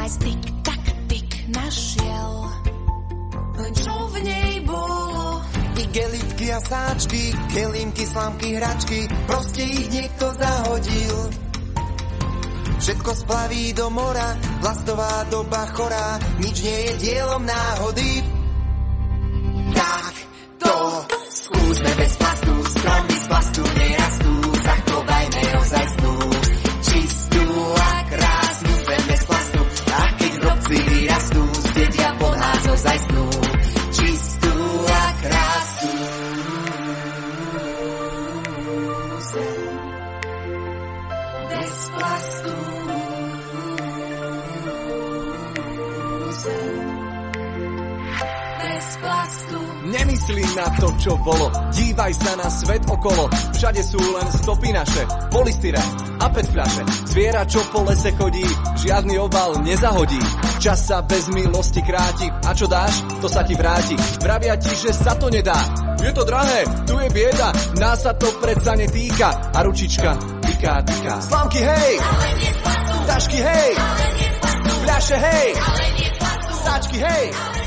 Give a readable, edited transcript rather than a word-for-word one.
nájsť tik našiel. Len čo v nej bolo? Igelitky a sáčky, kelímky, slámky, hračky, proste ich niekto zahodil. Všetko splaví do mora, plastová doba chorá, nič nie je dielom náhody. Tak to skúsme bez plastu, stromy z plastu nerastú, zachovajme ozajstnú, čistú a krásnu zem bez plastu. A keď drobci vyrastú, zdedia pod nás ozajstnú, čistú a krásnu zem bez plastu. Nemyslím na to, čo bolo, dívaj sa na svet okolo. Všade sú len stopy naše, polystyrén a PET fľaše. Zviera, čo po lese chodí, žiadny obal nezahodí. Čas sa bez milosti kráti, a čo dáš, to sa ti vráti. Vravia ti, že sa to nedá, je to drahé, tu je bieda, nás sa to predsa netýka. A ručička tyká. Slámky hej, tašky hej, fľaše hej, sáčky hej.